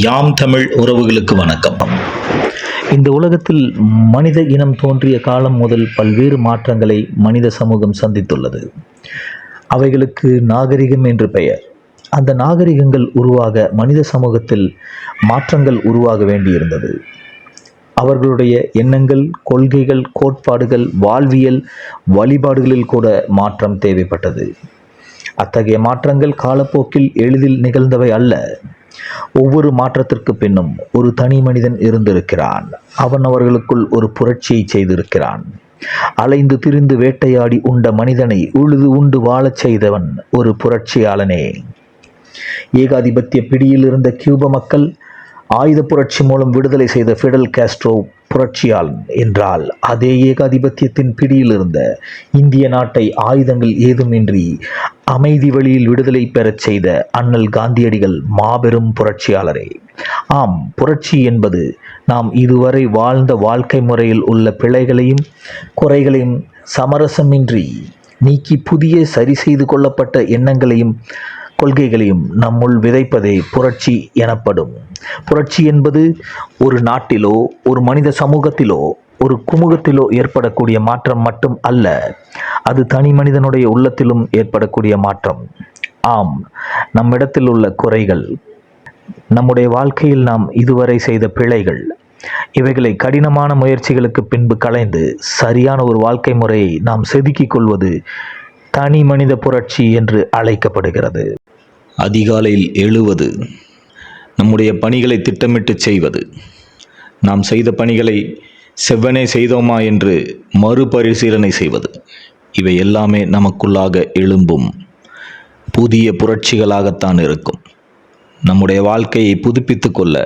யாம் தமிழ் உறவுகளுக்கு வணக்கம். இந்த உலகத்தில் மனித இனம் தோன்றிய காலம் முதல் பல்வேறு மாற்றங்களை மனித சமூகம் சந்தித்துள்ளது. அவைகளுக்கு நாகரிகம் என்று பெயர். அந்த நாகரிகங்கள் உருவாக மனித சமூகத்தில் மாற்றங்கள் உருவாக வேண்டியிருந்தது. அவர்களுடைய எண்ணங்கள், கொள்கைகள், கோட்பாடுகள், வாழ்வியல் வழிபாடுகளில் கூட மாற்றம் தேவைப்பட்டது. அத்தகைய மாற்றங்கள் காலப்போக்கில் எளிதில் நிகழ்ந்தவை அல்ல. ஒவ்வொரு மாற்றத்திற்கு பின்னும் ஒரு தனி மனிதன் இருந்திருக்கிறான். அவன் அவர்களுக்குள் ஒரு புரட்சியை செய்திருக்கிறான். அலைந்து திரிந்து வேட்டையாடி உண்ட மனிதனை உழுது உண்டு வாழச் செய்தவன் ஒரு புரட்சியாளனே. ஏகாதிபத்திய பிடியில் இருந்த கியூப மக்கள் ஆயுத புரட்சி மூலம் விடுதலை செய்த ஃபிடல் காஸ்ட்ரோ புரட்சியாளன் என்றால், அதே ஏகாதிபத்தியத்தின் பிடியில் இருந்த இந்திய நாட்டை ஆயுதங்கள் ஏதுமின்றி அமைதி வழியில் விடுதலை பெறச் செய்த அண்ணல் காந்தியடிகள் மாபெரும் புரட்சியாளரே. ஆம், புரட்சி என்பது நாம் இதுவரை வாழ்ந்த வாழ்க்கை முறையில் உள்ள பிழைகளையும் குறைகளையும் சமரசமின்றி நீக்கி புதிய சரி செய்து கொள்ளப்பட்ட எண்ணங்களையும் கொள்கைகளையும் நம்முள் விதைப்பதே புரட்சி எனப்படும். புரட்சி என்பது ஒரு நாட்டிலோ ஒரு மனித சமூகத்திலோ ஒரு குமுகத்திலோ ஏற்படக்கூடிய மாற்றம் மட்டும் அல்ல, அது தனி மனிதனுடைய உள்ளத்திலும் ஏற்படக்கூடிய மாற்றம். ஆம், நம்மிடத்தில் உள்ள குறைகள், நம்முடைய வாழ்க்கையில் நாம் இதுவரை செய்த பிழைகள், இவைகளை கடினமான முயற்சிகளுக்கு பின்பு களைந்து சரியான ஒரு வாழ்க்கை முறையை நாம் செதுக்கிக் கொள்வது தனி மனித புரட்சி என்று அழைக்கப்படுகிறது. அதிகாலையில் எழுவது, நம்முடைய பணிகளை திட்டமிட்டு செய்வது, நாம் செய்த பணிகளை செவ்வனே செய்தோமா என்று மறுபரிசீலனை செய்வது, இவை எல்லாமே நமக்குள்ளாக எழும்பும் புதிய புரட்சிகளாகத்தான் இருக்கும். நம்முடைய வாழ்க்கையை புதுப்பித்து கொள்ள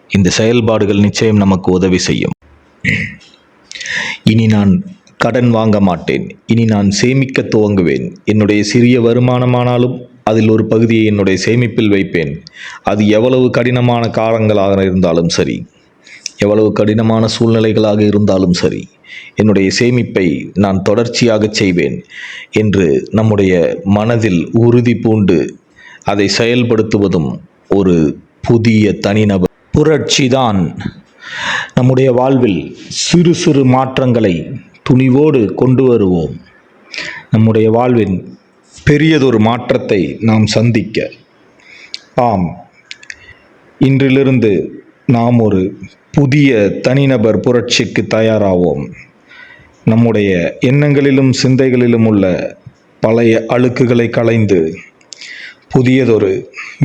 இந்த செயல்பாடுகள் நிச்சயம் நமக்கு உதவி செய்யும். இனி நான் கடன் வாங்க மாட்டேன், இனி நான் சேமிக்க துவங்குவேன். என்னுடைய சிறிய வருமானமானாலும் அதில் ஒரு பகுதியை என்னுடைய சேமிப்பில் வைப்பேன். அது எவ்வளவு கடினமான காலங்களாக இருந்தாலும் சரி, எவ்வளவு கடினமான சூழ்நிலைகளாக இருந்தாலும் சரி, என்னுடைய சேமிப்பை நான் தொடர்ச்சியாக செய்வேன் என்று நம்முடைய மனதில் உறுதி பூண்டு அதை செயல்படுத்துவதும் ஒரு புதிய தனிநபர் புரட்சிதான். நம்முடைய வாழ்வில் சிறு சிறு மாற்றங்களை துணிவோடு கொண்டு வருவோம். நம்முடைய வாழ்வின் பெரியதொரு மாற்றத்தை நாம் சந்திக்க. ஆம், இன்றிலிருந்து நாம் ஒரு புதிய தனிநபர் புரட்சிக்கு தயாராவோம். நம்முடைய எண்ணங்களிலும் சிந்தைகளிலும் உள்ள பழைய அழுக்குகளை களைந்து புதியதொரு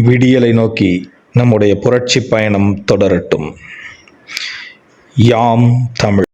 விடியலை நோக்கி நம்முடைய புரட்சி பயணம் தொடரட்டும். யாம் தமிழ்.